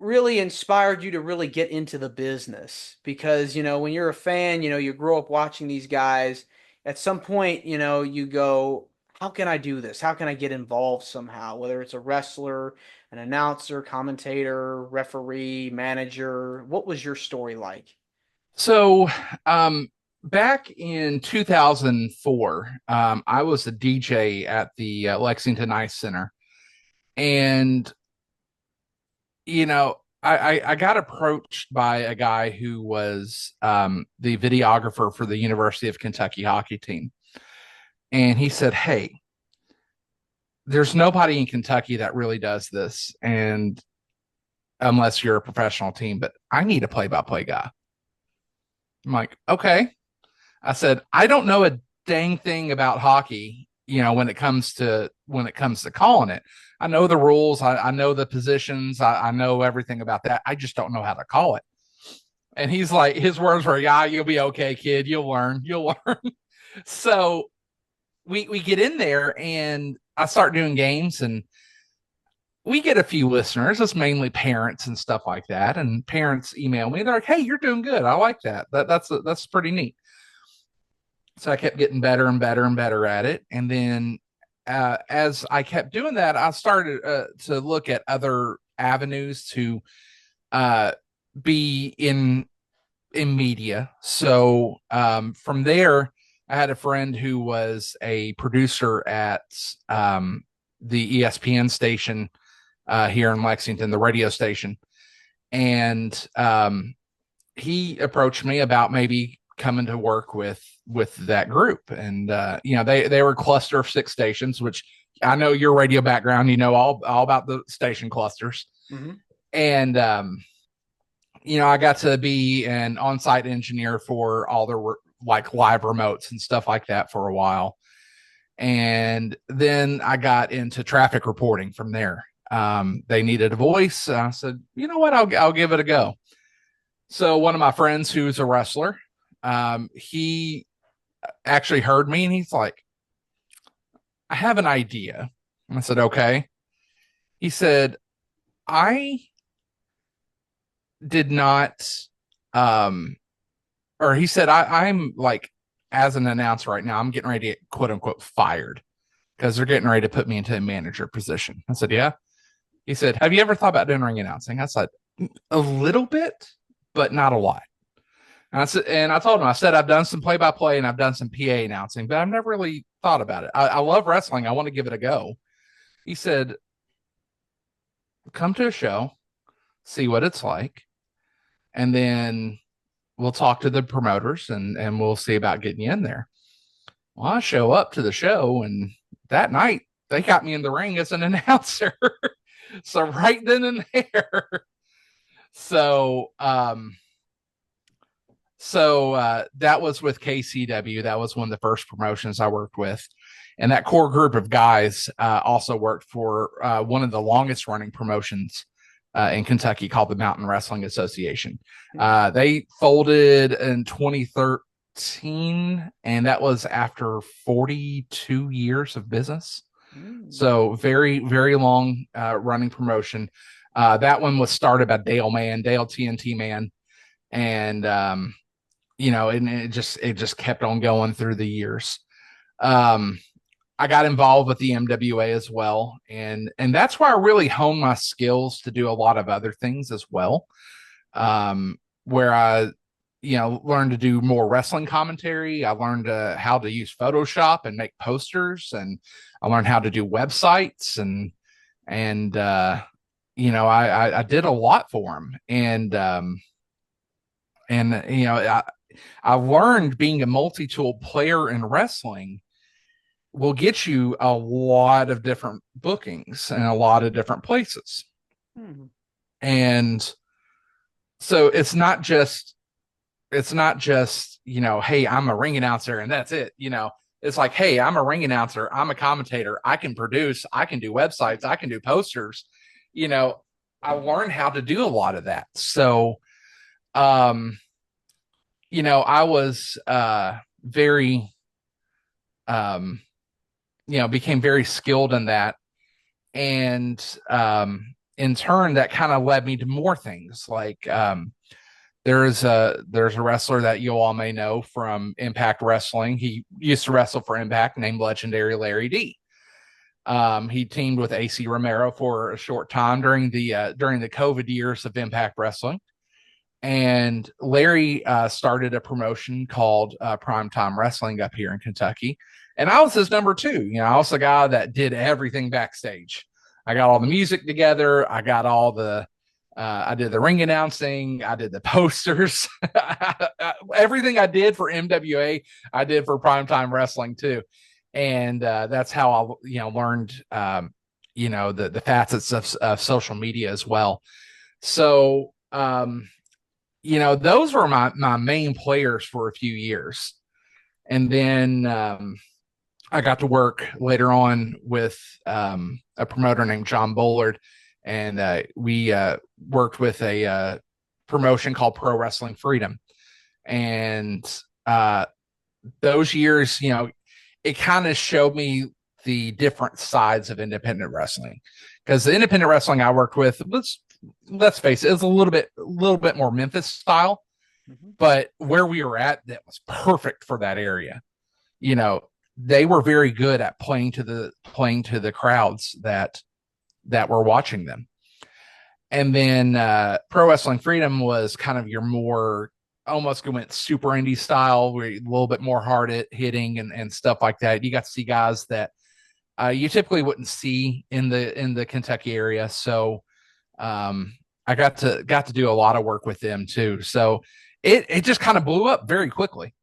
really inspired you to really get into the business? Because, when you're a fan, you grow up watching these guys. At some point, you go, how can I do this? How can I get involved somehow? Whether it's a wrestler, an announcer, commentator, referee, manager. What was your story like? So, um, back in 2004, I was a DJ at the Lexington Ice Center, and I got approached by a guy who was the videographer for the University of Kentucky hockey team, and he said, "Hey, there's nobody in Kentucky that really does this, and unless you're a professional team, but I need a play-by-play guy." I'm like, "Okay." I said, I don't know a dang thing about hockey, when it comes to calling it. I know the rules, I know the positions, I know everything about that. I just don't know how to call it. And he's like, his words were, "Yeah, you'll be okay, kid. You'll learn." So we get in there and I start doing games, and we get a few listeners. It's mainly parents and stuff like that. And parents email me. They're like, "Hey, you're doing good. I like that. That's pretty neat." So I kept getting better and better and better at it. And then as I kept doing that, I started to look at other avenues to uh, be in media. So from there, I had a friend who was a producer at the ESPN station here in Lexington, the radio station, and he approached me about maybe coming to work with that group. And they were a cluster of 6 stations, which I know your radio background, all about the station clusters. Hmm. And I got to be an on-site engineer for all the like live remotes and stuff like that for a while. And then I got into traffic reporting from there. They needed a voice. I said, you know what, I'll give it a go. So one of my friends who's a wrestler, he actually heard me and he's like, "I have an idea." And I said, "Okay." He said, "I did not, um, or he said, I'm like, as an announcer right now, I'm getting ready to get quote unquote fired because they're getting ready to put me into a manager position." I said, "Yeah." He said, "Have you ever thought about doing ring announcing?" I said, "A little bit, but not a lot." And I told him, I said, "I've done some play by play and I've done some PA announcing, but I've never really thought about it. I love wrestling. I want to give it a go." He said, "Come to a show, see what it's like, and then we'll talk to the promoters and we'll see about getting you in there." Well, I show up to the show, and that night they got me in the ring as an announcer. So right then and there. So that was with KCW. That was one of the first promotions I worked with. And that core group of guys also worked for one of the longest running promotions in Kentucky called the Mountain Wrestling Association. They folded in 2013, and that was after 42 years of business. Mm. So very, very long running promotion. That one was started by Dale Mann, Dale TNT Man, and and it just kept on going through the years. Um, I got involved with the MWA as well, and that's where I really honed my skills to do a lot of other things as well. Where I, learned to do more wrestling commentary. I learned how to use Photoshop and make posters, and I learned how to do websites and I did a lot for them, and I learned being a multi-tool player in wrestling will get you a lot of different bookings and a lot of different places. Hmm. And so it's not just, hey, I'm a ring announcer and that's it. It's like, hey, I'm a ring announcer, I'm a commentator, I can produce, I can do websites, I can do posters. You know, I learned how to do a lot of that. So um, I was very um became very skilled in that. And in turn, that kind of led me to more things. Like there's a wrestler that you all may know from Impact Wrestling. He used to wrestle for Impact, named Legendary Larry D. He teamed with AC Romero for a short time during the COVID years of Impact Wrestling. And Larry started a promotion called Primetime Wrestling up here in Kentucky. And I was his number two. You know, I was the guy that did everything backstage. I got all the music together. I got all the, I did the ring announcing. I did the posters. Everything I did for MWA, I did for Primetime Wrestling too. And that's how I, learned, the facets of social media as well. So, those were my main players for a few years. And then I got to work later on with a promoter named John Bullard, and we worked with a promotion called Pro Wrestling Freedom. And those years, it kind of showed me the different sides of independent wrestling, because the independent wrestling I worked with was, let's face it, it's a little bit more Memphis style, but where we were at, that was perfect for that area. They were very good at playing to the crowds that were watching them. And then Pro Wrestling Freedom was kind of your more almost went super indie style, where a little bit more hard hitting and stuff like that. You got to see guys that you typically wouldn't see in the Kentucky area. So I got to do a lot of work with them too. So it just kind of blew up very quickly.